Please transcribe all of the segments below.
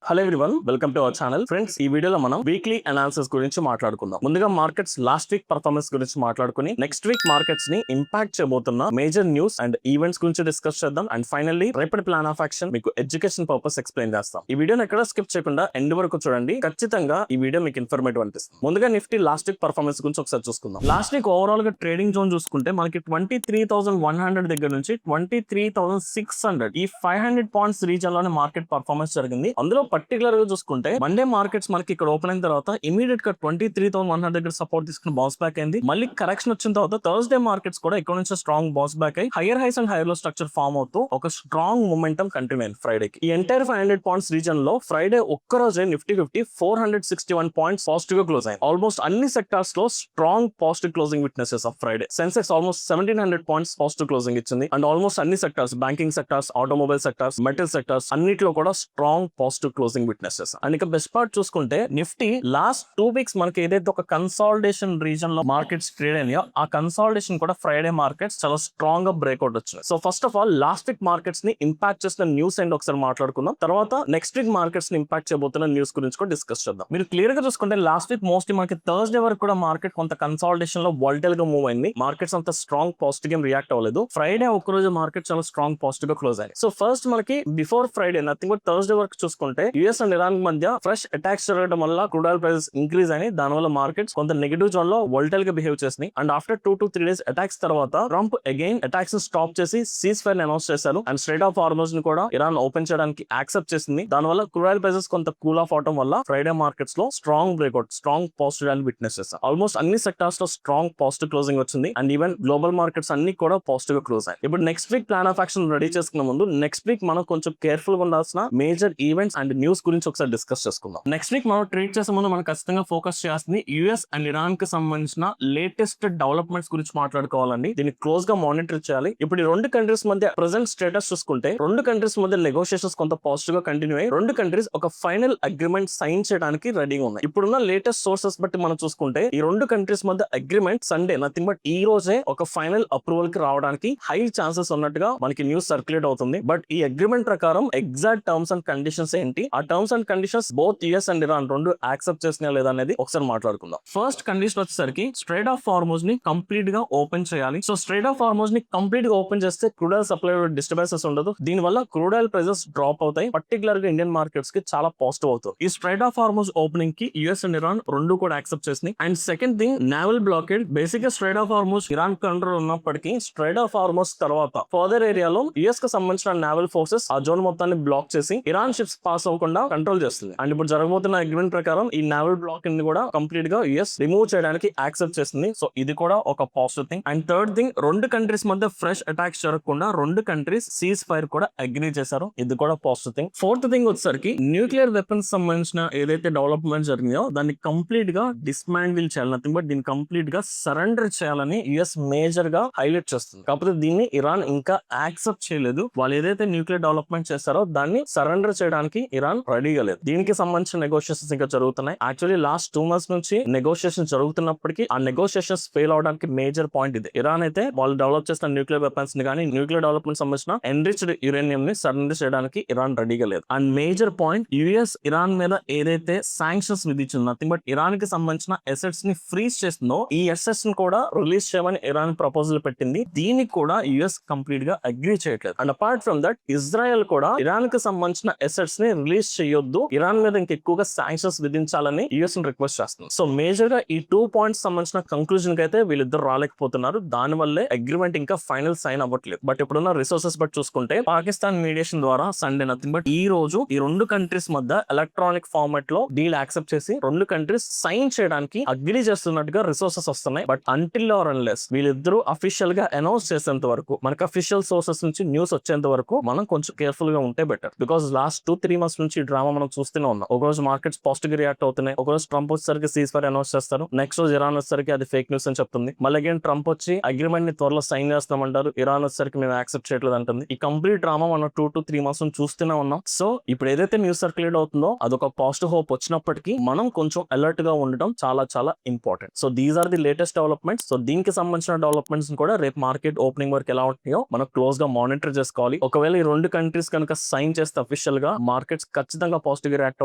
Hello everyone, welcome to our channel. Friends, ఈ వీడియోలో మనం వీక్లీ అనాలిసిస్ గురించి మాట్లాడుకుందాం. ముందుగా మార్కెట్స్ లాస్ట్ వీక్ పర్ఫార్మెన్స్ గురించి మాట్లాడుకుని నెక్స్ట్ వీక్ మార్కెట్స్ ని ఇంపాక్ట్ చేయబోతున్న మేజర్ న్యూస్ అండ్ ఈవెంట్స్ గురించి డిస్కస్ చేద్దాం. అండ్ ఫైనల్లీ రేపటి ప్లాన్ ఆఫ్ యాక్షన్ మీకు ఎడ్యుకేషన్ పర్పస్ ఎక్స్ప్లెయిన్ చేస్తాం. ఈ వీడియోని ఎక్కడ స్కిప్ చేయకుండా ఎండ్ వరకు చూడండి. ఖచ్చితంగా ఈ వీడియో మీకు ఇన్ఫర్మేటివ్ అనిపిస్తుంది. ముందుగా నిఫ్టీ లాస్ట్ వీక్ పర్ఫార్మెన్స్ గురించి ఒకసారి చూసుకుందాం. లాస్ట్ వీక్ ఓవరాల్ గా ట్రేడింగ్ జోన్ చూసుకుంటే మనకి 23,100 దగ్గర నుంచి 23,600 ఈ 500 పాయింట్స్ రీజన్ లోనే మార్కెట్ పర్ఫార్మెన్స్ జరిగింది. అందులో పర్టికులర్ గా చూసుకుంటే మండే మార్కెట్స్ మనకి ఇక్కడ ఓపెన్ అయిన తర్వాత ఇమీడియట్ గా 23,100 దగ్గర సపోర్ట్ తీసుకుని బౌన్స్ బ్యాక్ అయింది. మళ్ళీ కరెక్షన్ వచ్చిన తర్వాత థర్స్డే మార్కెట్స్ కూడా ఇక్కడ నుంచి స్ట్రాంగ్ బౌన్స్ బ్యాక్ అయ్యి higher highs and higher low structure form అవుతూ ఒక స్ట్రాంగ్ మొమెంటం కంటిన్యూ అయింది ఫ్రైడేకి. ఈ ఎంటైర్ 500 పాయింట్స్ రీజన్ లో ఫ్రైడే ఒక్క రోజే నిఫ్టీ 461 పాయింట్స్ పాజిటివ్ గా క్లోజ్ అయింది. ఆల్మోస్ట్ అన్ని సెక్టార్స్ లో strong positive closing witnesses of Friday. Sensex almost 1700 points positive closing ఇచ్చింది. అండ్ ఆల్మోస్ట్ అన్ని sectors, banking sectors, automobile sectors, metal sectors అన్నిట్లో కూడా strong positive closing witnesses. And ఇక best part చూసుకుంటే నిఫ్టీ లాస్ట్ 2 వీక్స్ మనకి ఏదైతే ఒక కన్సాలిడేషన్ రీజన్ లో మార్కెట్స్ ట్రేడ్ అయినాయో ఆ కన్సాలిడేషన్ కూడా ఫ్రైడే మార్కెట్స్ చాలా స్ట్రాంగ్ గా బ్రేక్అవుట్ వచ్చింది. So first of all last week markets ని ఇంపాక్ట్ చేసిన న్యూస్ అండ్ ఒకసారి మాట్లాడుకుందాం. తర్వాత నెక్స్ట్ వీక్ మార్కెట్స్ ని ఇంపాక్ట్ చేయబోతున్న న్యూస్ గురించి కూడా డిస్కస్ చేద్దాం. మీరు క్లియర్ గా చూసుకుంటే లాస్ట్ వీక్ మోస్ట్లీ మనకి థర్స్డే వరకు కూడా మార్కెట్ కొంత కన్సాలిడేషన్ లో వాలటైల్ గా మూవ్ అయింది. మార్కెట్స్ అంత స్ట్రాంగ్ పాజిటివ్ గా రియాక్ట్ అవ్వలేదు. ఫ్రైడే ఒక రోజు మార్కెట్ చాలా స్ట్రాంగ్ పాజిటివ్ గా క్లోజ్ అయ్యాయి. సో ఫస్ట్ మనకి before Friday nothing but Thursday వరకు చూసుకుంటే యుఎస్ అండ్ ఇరాన్ మధ్య ఫ్రెష్ అటాక్స్ జరగడం వల్ల క్రూడ్ ఆయిల్ ప్రైసెస్ ఇంక్రీజ్ అయినాయి. దానివల్ల మార్కెట్స్ కొంత నెగటివ్ జోన్ లో వోల్టైల్ గా బిహేవ్ చేసినాయి. And after 2 to 3 days attacks తర్వాత ట్రంప్ అగైన్ అటాక్స్ స్టాప్ చేసి సీజ్ ఫైర్ అనౌన్స్ చేశారు. అండ్ స్ట్రైట్ ఆఫ్ హార్మోజ్ ని కూడా ఇరాన్ ఓపెన్ చేయడానికి యాక్సెప్ట్ చేసింది. దానివల్ల క్రూడ్ ఆయిల్ ప్రైసెస్ కొంత కూల్ ఆఫ్ అవడం వల్ల ఫ్రైడే మార్కెట్స్ లో strong breakout, strong positive and witnesses. Almost అన్ని సెక్టార్స్ లో స్ట్రాంగ్ పాజిటివ్ క్లోజింగ్ వచ్చింది. అండ్ ఈవెన్ గ్లోబల్ మార్కెట్స్ అన్ని కూడా పాజిటివ్ గా క్లోజ్ అయ్యాయి. ఇప్పుడు next week plan of action ready చేసుకున్న ముందు నెక్స్ట్ వీక్ మనం కొంచెం కేర్ఫుల్ గా ఉండాల్సిన మేజర్ ఈవెంట్స్ అండ్ న్యూస్ గురించి ఒకసారి డిస్కస్ చేసుకుందాం. నెక్స్ట్ వీక్ మనం ట్రేడ్ చేసే ముందు మనం ఖచ్చితంగా ఫోకస్ చేయాల్సింది యుఎస్ అండ్ ఇరాన్ కి సంబంధించిన లేటెస్ట్ డెవలప్మెంట్స్ గురించి మాట్లాడుకోవాలండి. దీన్ని క్లోజ్ గా మానిటర్ చేయాలి. ఇప్పుడు ఈ రెండు కంట్రీస్ మధ్య ప్రెసెంట్ స్టేటస్ చూసుకుంటే రెండు కంట్రీస్ మధ్య నెగోషియేషన్స్ కొంత పాజిటివ్ గా కంటిన్యూ అయ్యి రెండు కంట్రీస్ ఒక ఫైనల్ అగ్రిమెంట్ సైన్ చేయడానికి రెడీగా ఉన్నాయి. ఇప్పుడున్న లేటెస్ట్ సోర్సెస్ బట్టి మనం చూసుకుంటే ఈ రెండు కంట్రీస్ మధ్య అగ్రిమెంట్ సండే నథింగ్ బట్ ఈ రోజే ఒక ఫైనల్ అప్రూవల్ కి రావడానికి హై ఛాన్సెస్ ఉన్నట్టుగా మనకి న్యూస్ సర్క్యులేట్ అవుతుంది. బట్ ఈ అగ్రిమెంట్ ప్రకారం ఎగ్జాక్ట్ టర్మ్స్ అండ్ కండిషన్స్ ఏంటి, ఆ terms and conditions both US and Iran రెండు యాక్సెప్ట్ చేసినా లేదా అనేది ఒకసారి మాట్లాడుకుందాం. ఫస్ట్ కండిషన్ వచ్చేసరికి స్ట్రైట్ ఆఫ్ హార్మోజ్ ని కంప్లీట్ గా ఓపెన్ చేయాలి. సో స్ట్రైట్ ఆఫ్ హార్మోజ్ ని కంప్లీట్ గా ఓపెన్ చేస్తే క్రూడ్ ఆయిల్ సప్లై డిస్టర్బెన్సెస్ ఉండదు. దీని వల్ల క్రూడ్ ఆయిల్ ప్రైసెస్ డ్రాప్ అవుతాయి. పర్టికులర్ గా ఇండియన్ మార్కెట్స్ కి చాలా పాజిటివ్ అవుతుంది. ఈ స్ట్రైట్ ఆఫ్ హార్మోజ్ ఓపెనింగ్ కి యుఎస్ అండ్ ఇరాన్ రెండు కూడా యాక్సెప్ట్ చేసినాయి. And second thing, naval blockade. Basic గా strait of Hormuz Iran control ఉన్నప్పటికీ స్ట్రైట్ ఆఫ్ హార్మోజ్ తర్వాత ఫర్దర్ ఏరియాలో యుఎస్ కి సంబంధించిన నావల్ ఫోర్సెస్ ఆ జోన్ మొత్తాన్ని బ్లాక్ చేసి ఇరాన్ షిప్స్ పాస్ అవ్వకుండా కంట్రోల్ చేస్తుంది. అండ్ ఇప్పుడు జరగబోతున్న అగ్రిమెంట్ ప్రకారం ఈ నావల్ బ్లాక్ ని కూడా కంప్లీట్ గా యుఎస్ రిమూవ్ చేయడానికి యాక్సెప్ట్ చేస్తుంది. సో ఇది కూడా ఒక positive thing. And third thing, రెండు కంట్రీస్ మధ్య ఫ్రెష్ అటాక్స్ జరగకుండా రెండు కంట్రీస్ సీజ్ ఫైర్ కూడా అగ్రీ చేశారు. ఇది కూడా పాజిటివ్ థింగ్. ఫోర్త్ థింగ్ వచ్చేసరికి న్యూక్లియర్ వెపన్స్ సంబంధించిన ఏదైతే డెవలప్మెంట్ జరిగిందో దాన్ని కంప్లీట్ గా డిస్మాండిల్ చేయాలి. నథింగ్ బట్ దీన్ని కంప్లీట్ గా సరెండర్ చేయాలని యుఎస్ మేజర్ గా హైలైట్ చేస్తుంది. కాకపోతే దీన్ని ఇరాన్ ఇంకా యాక్సెప్ట్ చేయలేదు. వాళ్ళు ఏదైతే న్యూక్లియర్ డెవలప్మెంట్ చేస్తారో దాన్ని సరెండర్ చేయడానికి ఇరాన్ రెడీగా లేదు. దీనికి సంబంధించిన నెగోషియేషన్స్ ఇంకా జరుగుతున్నాయి. యాక్చువల్లీ లాస్ట్ 2 months నుంచి నెగోషియేషన్ జరుగుతున్నప్పటికీ ఆ నెగోషియేషన్స్ ఫెయిల్ అవడానికి మేజర్ పాయింట్ ఇది. ఇరాన్ అయితే వాళ్ళు డెవలప్ చేసిన న్యూక్లియర్ వెపన్స్ ని కానీ న్యూక్లియర్ డెవలప్మెంట్ సంబంధించిన ఎన్రిచ్డ్ యురేనియం ని సరెండర్ చేయడానికి ఇరాన్ రెడీగా లేదు. And major point, US Iran మీద ఏదైతే శాంక్షన్స్ విధించిందో నథింగ్ బట్ ఇరాన్ కి సంబంధించిన అసెట్స్ ని ఫ్రీజ్ చేస్తుందో ఈ అసెట్స్ ని కూడా రిలీజ్ చేయమని ఇరాన్ ప్రపోజల్ పెట్టింది. దీనికి కూడా యుఎస్ కంప్లీట్ గా అగ్రీ చేయట్లేదు. And apart from that Israel కూడా ఇరాన్ కి సంబంధించిన అసెట్స్ ని రిలీజ్ చేయొద్దు, ఇరాన్ మీద ఇంకెక్కువగా శాంక్షన్స్ విధించాలని యుఎస్ ని రిక్వెస్ట్ చేస్తుంది. సో మేజర్ గా ఈ 2 points సంబంధించిన కంక్లూజన్ కి అయితే వీళ్ళిద్దరు రాలేకపోతున్నారు. దాని వల్లే అగ్రిమెంట్ ఇంకా ఫైనల్ సైన్ అవ్వట్లేదు. బట్ ఇప్పుడున్న రిసోర్సెస్ బట్టి చూసుకుంటే పాకిస్తాన్ మీడియేషన్ ద్వారా సండే నథింగ్ బట్ ఈ రోజు ఈ రెండు కంట్రీస్ మధ్య ఎలక్ట్రానిక్ ఫార్మాట్ లో డీల్ యాక్సెప్ట్ చేసి రెండు కంట్రీస్ సైన్ చేయడానికి అగ్రీ చేస్తున్నట్టుగా రిసోర్సెస్ వస్తున్నాయి. బట్ అంటిల్ ఆర్ అన్లెస్ వీళ్ళిద్దరూ అఫీషియల్ గా అనౌన్స్ చేసేంత వరకు, మనకు అఫీషియల్ సోర్సెస్ నుంచి న్యూస్ వచ్చేంత వరకు మనం కొంచెం కేర్ఫుల్ గా ఉంటే బెటర్. బికాస్ లాస్ట్ 2-3 months నుంచి డ్రామా మనం చూస్తూనే ఉన్నాం. ఒక రోజు మార్కెట్స్ పాజిటివ్ గా రియాక్ట్ అవుతున్నాయి, ఒక రోజు ట్రంప్ వచ్చేసరికి సీజ్ ఫైర్ అనౌన్స్ చేస్తారు, నెక్స్ట్ రోజు ఇరాన్ వచ్చేసరికి అది ఫేక్ న్యూస్ అని చెప్తుంది. మళ్ళీ అగైన్ ట్రంప్ వచ్చి అగ్రిమెంట్ ని త్వరలో సైన్ చేస్తామంటారు, ఇరాన్ వచ్చేసరికి మేము యాక్సెప్ట్ చేయట్లేదు అంటుంది. ఈ కంప్లీట్ డ్రామా మనం 2-3 months చూస్తూనే ఉన్నాం. సో ఇప్పుడు ఏదైతే న్యూస్ సర్క్యులేట్ అవుతుందో అదొక పాజిటివ్ హోప్ వచ్చినప్పటికీ మనం కొంచెం అలర్ట్ గా ఉండడం చాలా చాలా important. So these are the latest developments. So దీనికి సంబంధించిన డెవలప్మెంట్స్ కూడా రేపు మార్కెట్ ఓపెనింగ్ వరకు ఎలా ఉంటాయో మనం క్లోజ్ గా మానిటర్ చేసుకోవాలి. ఒకవేళ ఈ రెండు కంట్రీస్ కనుక సైన్ చేస్తే అఫీషియల్ గా మార్కెట్స్ ఖచ్చితంగా పాజిటివ్ గా రియాక్ట్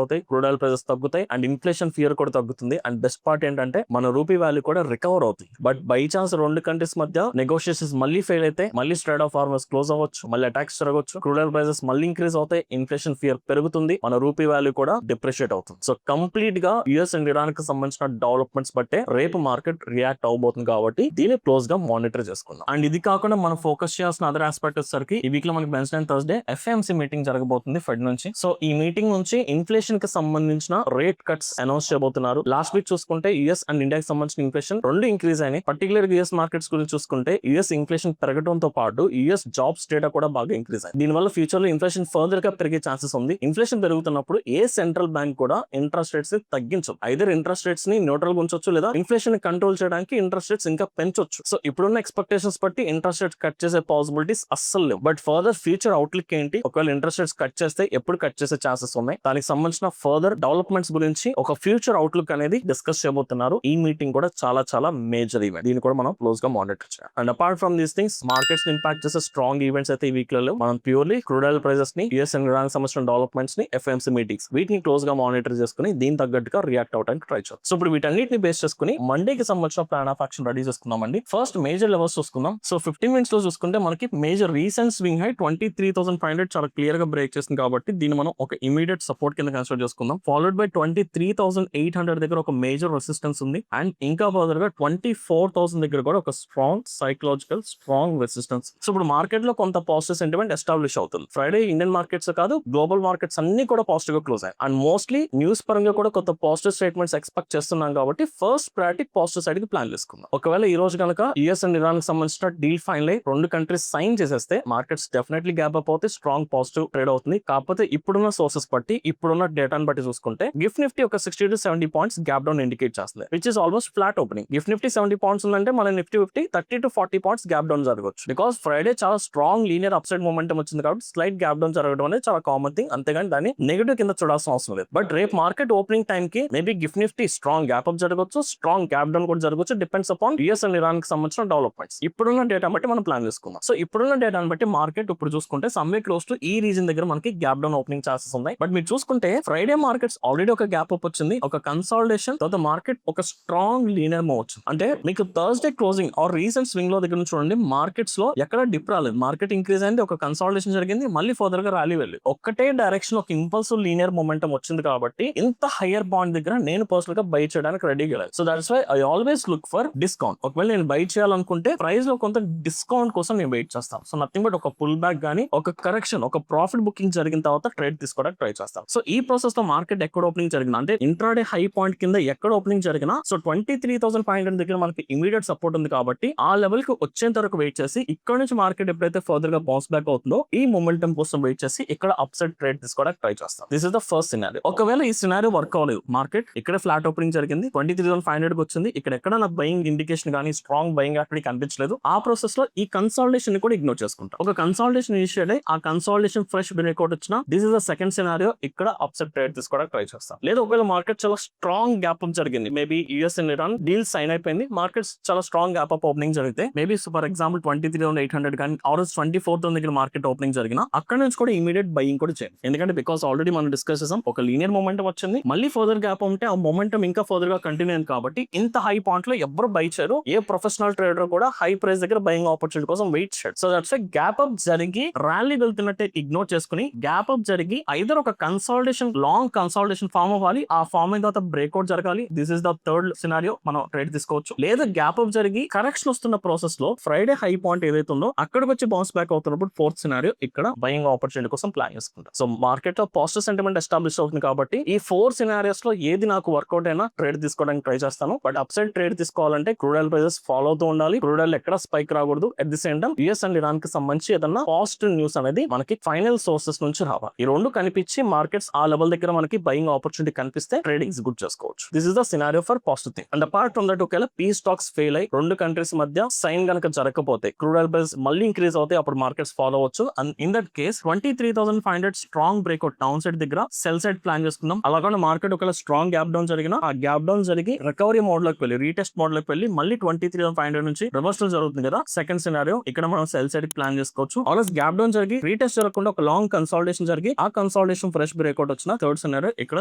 అవుతాయి, క్రూడ్ ఆయిల్ ప్రైసెస్ తగ్గుతాయి అండ్ ఇన్ఫ్లేషన్ ఫియర్ కూడా తగ్గుతుంది. అండ్ బెస్ట్ పార్ట్ ఏంటంటే మన రూపీ వాల్యూ కూడా రికవర్ అవుతుంది. బట్ బై ఛాన్స్ రెండు కంట్రీస్ మధ్య నెగోషియేషన్స్ మళ్ళీ ఫెయిల్ అయితే మళ్ళీ స్ట్రైట్ ఆఫ్ హార్మస్ క్లోజ్ అవ్వచ్చు, మళ్ళీ అటాక్స్ జరగవచ్చు, క్రూడ్ ఆయిల్ ప్రైసెస్ మళ్ళీ ఇంక్రీజ్ అవుతాయి, ఇన్ఫ్లేషన్ ఫియర్ పెరుగుతుంది, మన రూపీ వాల్యూ కూడా డిప్రిషియేట్ అవుతుంది. సో కంప్లీట్ గా యుఎస్ అండ్ ఇరాన్ కి సంబంధించిన డెవలప్మెంట్స్ బట్టే రేపు మార్కెట్ రియాక్ట్ అవబోతుంది కాబట్టి దీన్ని క్లోజ్ గా మానిటర్ చేసుకుందాం. అండ్ ఇది కాకుండా మనం ఫోకస్ చేయాల్సిన అదర్ ఆస్పెక్ట్ వచ్చేసరికి ఈ వీక్ లో మనకి Wednesday and Thursday FMC meeting జరగబోతుంది ఫెడ్ నుంచి. సో ఈ మీటింగ్ నుంచి ఇన్ఫ్లేషన్ కి సంబంధించిన రేట్ కట్స్ అనౌన్స్ చేయబోతున్నారు. లాస్ట్ వీక్ చూసుకుంటే యుఎస్ అండ్ ఇండియాకి సంబంధించిన ఇన్ఫ్లేషన్ రెండు ఇంక్రీజ్ అయినాయి. పర్టికులర్ యుఎస్ మార్కెట్స్ గురించి చూసుకుంటే యుఎస్ ఇన్ఫ్లేషన్ పెరగడంతో పాటు యుఎస్ జాబ్స్ డేటా కూడా బాగా ఇంక్రీజ్ అయింది. దీనివల్ల ఫ్యూచర్ లో ఇన్ఫ్లేషన్ ఫర్దర్ గా పెరిగే ఛాన్సెస్ ఉంది. ఇన్ఫ్లేషన్ పెరుగుతున్నప్పుడు ఏ సెంట్రల్ బ్యాంక్ కూడా ఇంట్రెస్ట్ రేట్స్ ని తగ్గించదు. ఐదర్ ఇంట్రెస్ట్ రేట్స్ ని న్యూట్రల్ గా ఉంచొచ్చు లేదా ఇన్ఫ్లేషన్ ని కంట్రోల్ చేయడానికి ఇంట్రెస్ట్ రేట్స్ ఇంకా పెంచొచ్చు. సో ఇప్పుడున్న ఎక్స్పెక్టేషన్స్ బట్టి ఇంట్రెస్ట్ రేట్స్ కట్ చేసే పాసిబిలిటీస్ అస్సలు లేవు. బట్ ఫర్దర్ ఫ్యూచర్ అవుట్లుక్ ఏంటి, ఒకవేళ ఇంట్రెస్ట్ రేట్స్ కట్ చేస్తే ఎప్పుడు కట్ చేసే ఛాన్సెస్ ఉన్నాయి, దానికి సంబంధించిన ఫర్దర్ డెవలప్మెంట్స్ గురించి ఒక ఫ్యూచర్ అవుట్లుక్ అనేది డిస్కస్ చేయబోతున్నారు. ఈ మీటింగ్ కూడా చాలా చాలా మేజర్ ఈవెంట్, దీన్ని కూడా మనం క్లోజ్ గా మానిటర్ చేయాలి. And apart from these things markets impact చేసే స్ట్రాంగ్ ఈవెంట్స్ అయితే ఈ వీక్ లో మనం ప్యూర్లీ క్రూడ్ ఆయిల్ ప్రైసెస్ ని, యుఎస్ అండ్ ఇరాన్ సంబంధించిన డెవలప్మెంట్స్ ని, ఎఫ్ఎంసీ మీటింగ్స్ వీటిని క్లోజ్ గా మానిటర్ చేసుకుని దీని తగ్గట్టుగా రియాక్ట్ అవడానికి ట్రై చేయాలి. సో ఇప్పుడు వీటన్నిటిని బేస్ చేసుకుని మండేకి సంబంధించిన ప్లాన్ ఆఫ్ యాక్షన్ రెడీ చేసుకుందామండి. ఫస్ట్ మేజర్ లెవెల్స్ చూసుకుందాం. సో 15 మినిట్స్ లో చూసుకుంటే మనకి మేజర్ రీసెంట్ స్వింగ్ హై 23,500 చాలా క్లియర్ గా బ్రేక్ చేసింది కాబట్టి దీన్ని మనం ఒక ఇమీడియట్ సపోర్ట్ కింద కన్సిడర్ చేసుకుందాం. ఫాలోడ్ బై 23,800 దగ్గర ఒక మేజర్ రెసిస్టెన్స్ ఉంది అండ్ ఇంకా ఫర్దర్ గా 24,000 దగ్గర కూడా ఒక strong psychological strong resistance. So ఇప్పుడు మార్కెట్ లో కొంత పాజిటివ్ సెంటిమెంట్ ఎస్టాబ్లిష్ అవుతుంది. ఫ్రైడే ఇండియన్ మార్కెట్స్ కాదు గ్లోబల్ మార్కెట్స్ అన్ని కూడా పాజిటివ్ గా క్లోజ్ అయ్యాయి అండ్ మోస్ట్లీ న్యూస్ పరంగా కూడా కొంత పాజిటివ్ స్టేట్మెంట్స్ ఎక్స్పెక్ట్ చేస్తున్నాం కాబట్టి ఫస్ట్ ప్రయారిటీ పాజిటివ్ సైడ్ కి ప్లాన్ చేసుకుందాం. ఒకవేళ ఈ రోజు కనుక యుఎస్ అండ్ ఇరాన్ కి సంబంధించిన డీల్ ఫైనల్ అయ్యి రెండు కంట్రీస్ సైన్ చేసేస్తే మార్కెట్స్ డెఫినెట్లీ గ్యాప్ అప్ అవుతాయి, స్ట్రాంగ్ పాజిటివ్ ట్రేడ్ అవుతుంది. కాకపోతే ఇప్పుడున్న సోర్సెస్ బట్టి ఇప్పుడున్న డేటాను బట్టి చూసుకుంటే గిఫ్ట్ నిఫ్టీ ఒక 60 to 70 points gap down indicate చేస్తుంది, which is almost flat opening. Gift Nifty 70 points ఉందంటే మన Nifty 30 to 40 points gap down జరగవచ్చు. బికాస్ ఫ్రైడే చాలా స్ట్రాంగ్ లీనియర్ అప్సైడ్ మూమెంటం వచ్చింది కాబట్టి స్లైట్ గ్యాప్ డౌన్ జరగడం అనేది చాలా కామన్ థింగ్, అంతేగాని దాన్ని నెగటివ్ కింద చూడాల్సిన అవసరం లేదు. బట్ రేపు మార్కెట్ ఓపెనింగ్ టైం కి maybe gift Nifty strong gap up జరగవచ్చు, స్ట్రాంగ్ గ్యాప్ డౌన్ కూడా జరగవచ్చు, depends upon US and Iran కి సంబంధించిన డెవలప్మెంట్స్. ఇప్పుడున్న డేటా బట్టి మనం ప్లాన్ చేసుకుందాం. సో ఇప్పుడున్న డేటాను బట్టి మార్కెట్ ఇప్పుడు చూసుకుంటే సమ్వే క్లోజ్ టు ఈ రీజన్ దగ్గర మనకి గ్యాప్ డౌన్ ఓపెనింగ్ ఛాన్సెస్ ఉన్నాయి. బట్ మీరు చూసుకుంటే ఫ్రైడే మార్కెట్స్ ఆల్రెడీ ఒక గ్యాప్ అప్ వచ్చింది, ఒక కన్సాలిడేషన్ తర్వాత మార్కెట్ ఒక స్ట్రాంగ్ లీనియర్ మూవ్ వచ్చింది. అంటే మీకు Thursday closing or recent swing low దగ్గర నుంచి చూడండి మార్కెట్స్ లో ఎక్కడ డిప్ రాలేదు, మార్కెట్ ఇంక్రీజ్ అయింది, ఒక కన్సాలిడేషన్ జరిగింది, మళ్ళీ ఫర్దర్ గా ర్యాలీ వెళ్ళి ఒక్కటే డైరెక్షన్ ఒక ఇంపల్సివ్ లీనియర్ మొమెంటం వచ్చింది కాబట్టి ఇంత హైయర్ పాయింట్ దగ్గర నేను పర్సనల్ గా బై చేయడానికి రెడీగా లేదు. So that's why I always look for discount. ఒకవేళ నేను బై చేయాలనుకుంటే ప్రైస్ లో కొంత డిస్కౌంట్ కోసం నేను వెయిట్ చేస్తాను. సో నథింగ్ బట్ ఒక పుల్ బ్యాక్ గానీ ఒక కరెక్షన్ ఒక ప్రాఫిట్ బుకింగ్ జరిగిన తర్వాత ట్రేడ్ తీసుకోవడానికి ట్రై చేస్తాను. సో ఈ ప్రాసెస్ తో మార్కెట్ ఎక్కడ ఓపెనింగ్ జరిగినా అంటే ఇంట్రాడే హై పాయింట్ కింద ఎక్కడ ఓపెనింగ్ జరిగినా సో 23,500 దగ్గర మనకి ఇమీడియట్ సపోర్ట్ ఉంది కాబట్టి ఆ లెవెల్ కి వచ్చేంత వరకు వెయిట్ చేసి ఇక్కడ నుంచి మార్కెట్ ఎప్పుడైతే ఫర్దర్ గా బౌన్స్ బ్యాక్ అవుతుందో ఈ మొమెంటం కోసం వెయిట్ చేసి ఇక్కడ అప్ సైడ్ ట్రేడ్ తీసుకోవడానికి ట్రై చేస్తాం. This is the first scenario. ఒకవేళ ఈ సినారియో వర్క్ అవ్వలేదు, మార్కెట్ ఇక్కడ ఫ్లాట్ ఓపెనింగ్ జరిగింది 23,500 వచ్చింది, ఇక్కడ ఎక్కడ నా బయింగ్ ఇండికేషన్ కానీ స్ట్రాంగ్ బయింగ్ యాక్టివిటీ కనిపించలేదు, ఆ ప్రాసెస్ లో ఈ కన్సాలిడేషన్ కూడా ఇగ్నోర్ చేసుకుంటాం. ఒక కన్సాలిడేషన్ ఇనిషియేట్ అయ్యి ఆ కన్సాలిడేషన్ ఫ్రెష్ బ్రేక్అవుట్ వచ్చిన this is the second scenario, ఇక్కడ అప్ సైడ్ ట్రేడ్ తీసుకోవడానికి ట్రై చేస్తాం. లేదా ఒకవేళ మార్కెట్ చాలా స్ట్రాంగ్ గ్యాప్ అప్ జరిగింది, maybe US and Iran deal sign అయిపోయింది, మార్కెట్స్ చాలా స్ట్రాంగ్ గ్యాప్ అప్ ఓపెనింగ్ జరిగితే మేబీ ఫర్ ఎగ్జాంపుల్ 23,800 కానీ ఆర్ఎస్ 24,000 దగ్గర మార్కెట్ ఓపెనింగ్ జరిగిన అక్కడ నుంచి కూడా ఇమీడియట్ బయింగ్ కూడా చేయండి. ఎందుకంటే బికాస్ ఆల్రెడీ మనం డిస్కస్ చేసాం ఒక లీనియర్ మొమెంటం వచ్చింది, మళ్ళీ ఫర్దర్ గ్యాప్ ఉంటే ఆ మొమెంటం ఇంకా ఫర్దర్ గా కంటిన్యూ అయింది కాబట్టి ఇంత హై పాయింట్ లో ఎవరు బై చేయరు, ఏ ప్రొఫెషనల్ ట్రేడర్ కూడా హై ప్రైస్ దగ్గర బయింగ్ ఆపర్చునిటీ కోసం వెయిట్ చేయడు. సో దట్స్ గ్యాప్ అప్ జరిగి ర్యాలీ వెళ్తున్నట్టే ఇగ్నోర్ చేసుకుని గ్యాప్ అప్ జరిగి ఐదర్ ఒక కన్సాలిడేషన్ లాంగ్ కన్సాలిడేషన్ ఫామ్ అవ్వాలి, ఆ ఫామ్ అయిన తర్వాత బ్రేక్అవుట్ జరగాలి, this is the third scenario మనం ట్రేడ్ తీసుకోవచ్చు. లేదా గ్యాప్ అప్ జరిగి కరెక్షన్ వస్తున్న ప్రాసెస్ లో ఫ్రైడే హై పాయింట్ ఏదైతే ఉందో అక్కడికి వచ్చి బౌన్స్ బ్యాక్ అవుతున్నప్పుడు ఫోర్త్ సినారియో ఇక్కడ బయింగ్ ఆపర్చునిటీ కోసం ప్లాన్ చేసుకుంటాం. సో మార్కెట్ లో పాజిటివ్ సెంటిమెంట్ ఎస్టాబ్లిష్ అవుతుంది కాబట్టి ఈ 4 సినారియోస్ లో ఏది నాకు వర్కౌట్ అయినా ట్రేడ్ తీసుకోవడానికి ట్రై చేస్తాను. బట్ అప్ సైడ్ ట్రేడ్ తీసుకోవాలంటే క్రూడ్ ఆయిల్ ప్రైసెస్ ఫాలో అవుతూ ఉండాలి, క్రూడ్ ఆయిల్ ఎక్కడ స్పైక్ రాకూడదు, at the same time US and Iran కి సంబంధించి ఏదన్నా పాజిటివ్ న్యూస్ అనేది మనకి ఫైనల్ సోర్సెస్ నుంచి రావాలి. ఈ రెండు కనిపించి మార్కెట్స్ ఆ లెవెల్ దగ్గర మనకి బయింగ్ ఆపర్చునిటీ కనిపిస్తే ట్రేడింగ్ ఎగ్జిక్యూట్ చేసుకోవచ్చు. This is the scenario for positive thing. And apart from that ఒకవేళ పీ స్టాక్స్ ఫెయిల్ అయ్యి రెండు కంట్రీస్ మధ్య సైన్ గనక జరగకపోతే క్రూడ్ ఆయిల్ ప్రైస్ మళ్ళీ ఇంక్రీజ్ అవుతాయి, అప్పుడు మార్కెట్స్ ఫాలో అవ్వచ్చు. And in that case 23,500 strong breakout down side దగ్గర సెల్ సైడ్ ప్లాన్ చేసుకుందాం. అలాగే మార్కెట్ ఒకవేళ స్ట్రాంగ్ గ్యాప్ డౌన్ జరిగిన ఆ గ్యాప్ డౌన్ జరిగి రికవరీ మోడ్ లోకి వెళ్ళి రీటెస్ట్ మోడ్ లోకి వెళ్ళి మళ్ళీ 23,500 నుంచి రివర్సల్ జరుగుతుంది కదా, సెకండ్ సినారియో ఇక్కడ మనం సెల్ సైడ్ ప్లాన్ చేసుకోవచ్చు. ఆల్వేస్ గ్యాప్ డౌన్ జరిగి రీటెస్ట్ జరగకుండా ఒక లాంగ్ కన్సాలిడేషన్ జరిగి ఆ కన్సాలిడేషన్ కన్సాలిడేషన్ ఫ్రెష్ బ్రేక్అవుట్ వచ్చిన థర్డ్ సినారియో ఇక్కడ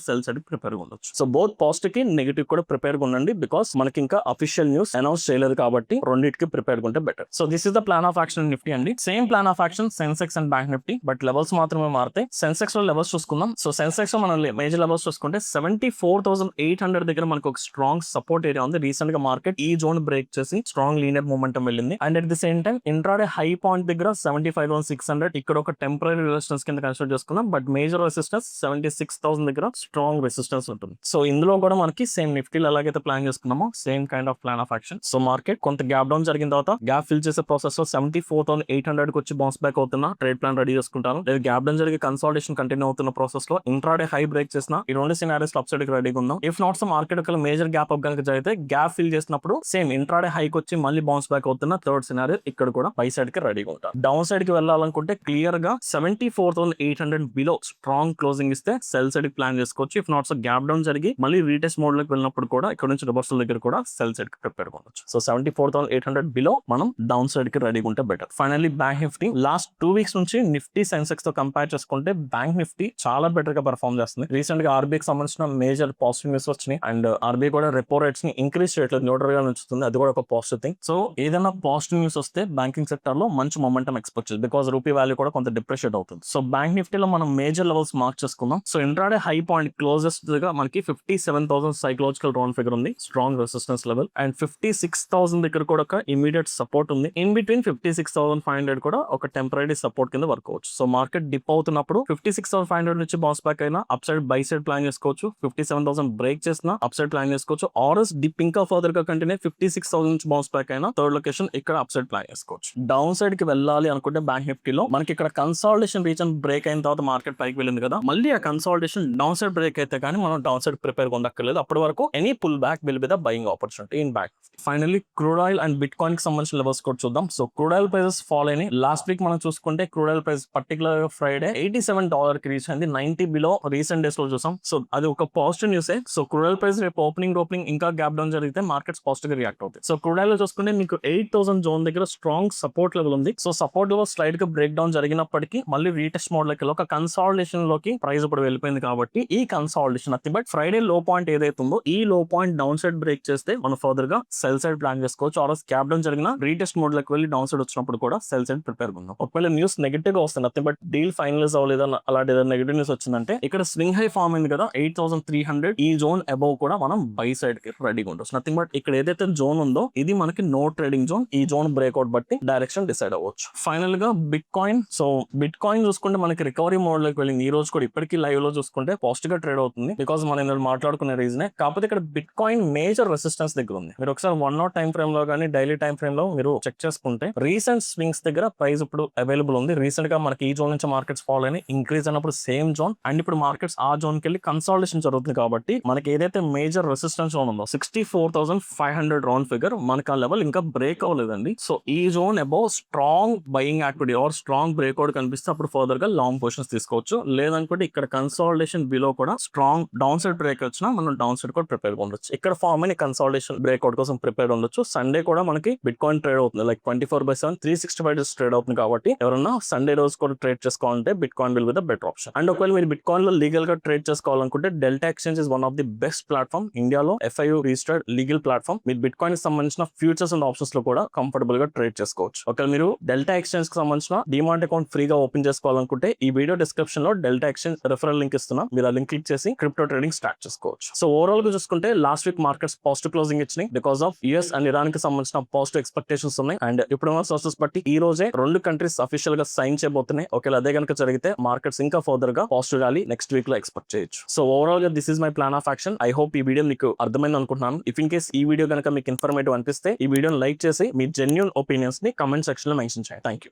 సెల్ సైడ్ ప్రిపేర్ గా ఉండొచ్చు. సో బోత్ పాజిటివ్ కి నెగిటివ్ కూడా ప్రిపేర్ గా ఉండండి, బికాస్ మనకి ఇంకా అఫీషియల్ న్యూస్ అనౌన్స్ చేయలేదు కాబట్టి రెండింటికి ప్రిపేర్ గా ఉంటే better. So this is the plan of action Nifty అండి. Same plan of action Sensex and bank Nifty, but levels మాత్రమే మారుతాయి. సెన్సెక్స్ లో లెవెల్స్ చూసుకుందాం. సో సెన్సెక్స్ లో మనం మేజర్ లెవెల్స్ చూసుకుంటే 74,800 దగ్గర మనకు ఒక స్ట్రాంగ్ సపోర్ట్ ఏరియా ఉంది. రీసెంట్ గా మార్కెట్ ఈ జోన్ బ్రేక్ చేసి స్ట్రాంగ్ లీనియర్ మూమెంటం వెళ్ళింది. And at the same time intraday high point దగ్గర 75,600 ఇక్కడ ఒక టెంపరీ రెసిస్టెన్స్ కింద కన్సిడర్ చేసుకుందాం, బట్ మేజర్ రెసిస్టెన్స్ 76,000 దగ్గర స్ట్రాంగ్ రెసిస్టెన్స్ ఉంటుంది. సో ఇందులో కూడా మనకి సేమ్ నిఫ్టీలో ఎలాగైతే ప్లాన్ చేసుకున్నామో same kind of plan of action. So market కొంత గ్యాప్ డౌన్ జరిగిన తర్వాత గ్యాప్ ఫిల్ చేసే ప్రాసెస్ లో 74,800 కి వచ్చి బౌన్స్ బ్యాక్ అవుతున్నా ట్రేడ్ ప్లాన్ రెడీ చేసుకుంటాను. లేదా గ్యాప్ డౌన్ జరిగే కన్సాలిడేషన్ కంటిన్యూ అవుతున్న ప్రాసెస్ లో ఇంట్రాడే హై బ్రేక్ చేసిన ఈ రెండు సినారియోస్ అప్ సైడ్ కి రెడీగా ఉందాం. ఇఫ్ నాట్ సో మార్కెట్ ఒక మేజర్ గ్యాప్ అప్ కనుక జరిగితే గ్యాప్ ఫిల్ చేసినప్పుడు సేమ్ ఇంట్రాడే హైకి వచ్చి మళ్ళీ బౌన్స్ బ్యాక్ అవుతున్న థర్డ్ సినారియో ఇక్కడ కూడా బై సైడ్ కి రెడీగా ఉంటాం. డౌన్ సైడ్ కి వెళ్ళాలనుకుంటే క్లియర్ గా 74,800 బిలో స్ట్రాంగ్ క్లోజింగ్ ఇస్తే సెల్ సైడ్ కి ప్లాన్ చేసుకోవచ్చు. If not so gap down జరిగి మళ్ళీ రీటెస్ట్ మోడ్ లోకి వెళ్ళినప్పుడు కూడా ఇక్కడ నుంచి రివర్సల్ దగ్గర కూడా సెల్ సైడ్ కి ప్రిపేర్ ఉండొచ్చు. సో 74,800 బిలో మనం డౌన్ సైడ్ కి రెడీగా ఉంటే better. Finally bank Nifty last 2 weeks నుంచి నిఫ్టీ సెన్సెక్స్ తో కంపేర్ చేసుకుంటే బ్యాంక్ నిఫ్టీ చాలా బెటర్ గా పర్ఫార్మ్ చేస్తుంది. రీసెంట్ గా ఆర్బీఐకి సంబంధించిన మేజర్ పాజిటివ్ న్యూస్ వచ్చినాయి అండ్ ఆర్బీఐ కూడా రెపో రేట్స్ ని ఇంక్రీజ్ చేయట్లేదు, న్యూట్రల్ గా ఉంచుతుంది. అది కూడా ఒక పాజిటివ్ థింగ్. సో ఏదైనా పాజిటివ్ న్యూస్ వస్తే బ్యాంకింగ్ సెక్టర్ లో మంచి మొమెంటం ఎక్స్పెక్ట్ చేయాలి, బికాస్ రూపీ వాల్యూ కూడా కొంత డిప్రెషియేట్ అవుతుంది. సో బ్యాంక్ నిఫ్టీలో మనం మేజర్ లెవెల్స్ మార్క్ చేసుకుందాం. So intraday high point closest గా మనకి 57,000 సైకలాజికల్ రౌండ్ ఫిగర్ ఉంది, స్ట్రాంగ్ రెసిస్టెన్స్ లెవెల్. అండ్ 56,000 దగ్గర కూడా ఒక ఇమీడియట్ సపోర్ట్ ఉంది. ఇన్ బిట్వీన్ 56,500 కూడా ఒక టెంపరీ సపోర్ట్ కింద వర్క్ అవచ్చు. సో మార్కెట్ డిప్ అవుతున్నప్పుడు 56,500 నుంచి బౌన్స్ బ్యాక్ అయినా up side by side plan చేసుకోవచ్చు. 57,000 బ్రేక్ చేసిన అప్ సైడ్ ప్లాన్ చేసుకోవచ్చు. ఆర్ఎస్ డిప్ ఇంకా ఫర్దర్ గా కంటిన్యూ 56,000 నుంచి బౌన్స్ బ్యాక్ అయినా థర్డ్ లొకేషన్ ఇక్కడ అప్ సైడ్ ప్లాన్ చేసుకోవచ్చు. డౌన్ సైడ్ కి వెళ్ళాలి అనుకుంటే బ్యాంక్ నిఫ్టీలో మనకి ఇక్కడ కన్సాలిడేషన్ రీజన్ బ్రేక్ అయిన తర్వాత మార్కెట్ పైకి వెళ్ళింది కదా, మళ్ళీ ఆ కన్సాలిడేషన్ డౌన్ సైడ్ బ్రేక్ అయితే కానీ మనం డౌన్ సైడ్ ప్రిపేర్ ఉండక్కర్లేదు. అప్పటి వరకు any pullback will be the buying opportunity in back. Finally crude oil and bitcoin కి సంబంధించిన లెవెల్స్ కూడా చూద్దాం. So crude oil prices fall అయినాయి. లాస్ట్ వీక్ మనం చూసుకుంటే crude oil price particular Friday $87 కి రీచ్ అయింది. 90 బిలో రీసెంట్ డేస్ లో చూసాం. సో అది ఒక పాజిటివ్ న్యూసే. సో క్రూడ్ ఆయిల్ ప్రైస్ రేపు ఓపెనింగ్ ఇంకా గ్యాప్ డౌన్ జరిగితే మార్కెట్స్ పాజిటివ్ గా రియాక్ట్ అవుతాయి. సో క్రూడ్ ఆయిల్ లో చూసుకుంటే మీకు 8,000 జోన్ దగ్గర స్ట్రాంగ్ సపోర్ట్ లెవెల్ ఉంది. సో సపోర్ట్ లెవెల్ స్లైడ్ గా బ్రేక్ డౌన్ జరిగినప్పటికీ మళ్ళీ రీటెస్ట్ మోడ్ లోకి ఒక కన్సాలిడేషన్ లోకి ప్రైస్ ఇప్పుడు వెళ్ళిపోయింది కాబట్టి ఈ కన్సాలిడేషన్ నథింగ్ బట్ ఫ్రైడే లో పాయింట్ ఏదైతే ఉందో ఈ లో పాయింట్ డౌన్ సైడ్ బ్రేక్ చేస్తే మనం ఫర్దర్ గా సెల్ సైడ్ ప్లాన్ చేసుకోవచ్చు. ఆర్ఎస్ గ్యాప్ డౌన్ జరిగిన రీటెస్ట్ మోడ్ లోకి వెళ్ళి డౌన్ సైడ్ వచ్చినప్పుడు కూడా సెల్ సైడ్ ప్రిపేర్ ఉందాం. ఒకవేళ న్యూస్ నెగిటివ్ గా వస్తుంది నథింగ్ బట్ డీల్ ఫైనలైజ్ అవ్వలేదు అలాంటి ఏదైనా నెగిటివ్ న్యూస్ వచ్చిందంటే ఇక్కడ స్వింగ్ హై ఫామ్ అయింది కదా 8,300 ఈ జోన్ అబౌవ్ కూడా మనం బై సైడ్ కి రెడీగా ఉండొచ్చు. నథింగ్ బట్ ఇక్కడ ఏదైతే జోన్ ఉందో ఇది మనకి నో ట్రేడింగ్ జోన్. ఈ జోన్ బ్రేక్అవుట్ బట్టి డైరెక్షన్ డిసైడ్ అవ్వచ్చు. ఫైనల్ గా bit coin. So bit coin చూసుకుంటే మనకి రికవరీ మోడ్ లోకి వెళ్ళింది. ఈ రోజు కూడా ఇప్పటికీ లైవ్ లో చూసుకుంటే పాజిటివ్ గా ట్రేడ్ అవుతుంది, బికాస్ మనం ఇందులో మాట్లాడుకునే రీజనే. కాకపోతే ఇక్కడ బిట్ కాయిన్ మేజర్ రెసిస్టెన్స్ దగ్గర ఉంది. మీరు ఒకసారి 1 hour టైం ఫ్రేమ్ లో కానీ డైలీ టైం ఫ్రేమ్ లో మీరు చెక్ చేసుకుంటే రీసెంట్ స్వింగ్స్ దగ్గర ప్రైస్ ఇప్పుడు అవైలబుల్ ఉంది. రీసెంట్ గా మనకి ఈ జోన్ నుంచి మార్కెట్స్ ఫాల్ అయినా ఇంక్రీజ్ అయినప్పుడు సేమ్ జోన్ అండ్ ఇప్పుడు మార్కెట్స్ ఆ జోన్ కి వెళ్ళి కన్సాలిడేషన్ జరుగుతుంది కాబట్టి మనకి ఏదైతే మేజర్ రెసిస్టెన్స్ జోన్ ఉందో 64,500 రౌండ్ ఫిగర్ మనకి ఆ లెవెల్ ఇంకా బ్రేక్ అవ్వలేదండి. సో ఈ zone above strong buying activity are strong breakout కనిపిస్తే అప్పుడు ఫర్దర్ గా లాంగ్ పొజిషన్స్ తీసుకోవచ్చు. లేదనుకుంటే ఇక్కడ కన్సాలిడేషన్ బిలో కూడా స్ట్రాంగ్ డౌన్ సైడ్ బ్రేక్ వచ్చినా మనం డౌన్ సైడ్ కూడా ప్రిపేర్ ఉండొచ్చు. ఇక్కడ ఫార్మ్ అయిన కన్సాలిడేషన్ బ్రేక్అవుట్ కోసం ప్రిపేర్ ఉండొచ్చు. సండే కూడా మనకి బిట్ కాయిన్ ట్రేడ్ అవుతుంది, లైక్ 24/7 365 డేస్ ట్రేడ్ అవుతుంది కాబట్టి ఎవరన్నా సండే రోజు కూడా ట్రేడ్ చేసుకోవాలంటే bit coin will be the better option. And ఒకవేళ మీరు బిట్ కాయిన్ లో లీగల్ గా ట్రేడ్ చేసుకోవాలనుకుంటే delta exchange is one of the best platform. ఇండియాలో FIU రిజిస్టర్డ్ లీగల్ ప్లాట్ఫామ్. మీరు బిట్ కాయిన్ కి సంబంధించిన ఫ్యూచర్స్ అండ్ ఆప్షన్స్ లో కూడా కంఫర్టబుల్ గా ట్రేడ్ చేసుకోవచ్చు. ఒకవేళ మీరు డెల్టా ఎక్స్చేంజ్ కి సంబంధించిన డిమాట్ అకౌంట్ ఫ్రీగా ఓపెన్ చేసుకోవాలనుకుంటే ఈ వీడియో డిస్క్రిప్షన్ లో డెల్టా ఎక్స్చేంజ్ రెఫరల్ లింక్ ఇస్తున్నా, మీరు ఆ లింక్ క్లిక్ చేసి క్రిప్టో ట్రేడింగ్ స్టార్ట్ చేసుకోవచ్చు. సో ఓవరాల్ గా చూసుకుంటే last week markets positive closing ఇచ్చినాయి because of US and Iran కి సంబంధించిన పాజిటివ్ ఎక్స్పెక్టేషన్స్ ఉన్నాయి. అండ్ ఇప్పుడున్న సోర్సెస్ బట్టి ఈ రోజే 2 కంట్రీస్ అఫీషియల్ గా సైన్ చేయబోతున్నాయి. ఒకవేళ అదే కనుక జరిగితే మార్కెట్స్ ఇంకా ఫర్దర్ గా పాజిటివ్ ర్యాలీ నెక్స్ట్ వీక్ లో ఎక్స్పెక్ట్ చేయొచ్చు. సో ఓవరాల్ గా this is my plan of action. I hope ఈ వీడియో మీకు అర్థమైంది అనుకుంటున్నాను. ఇఫ్ ఇన్ కేస్ ఈ వీడియో కనుక మీకు ఇన్ఫర్మేటివ్ అనిపిస్తే ఈ వీడియోని లైక్ చేసి మీ జెన్యూన్ ఒపీనియన్స్ ని కమెంట్ సెక్షన్ లో మెన్షన్ చేయండి. Thank you.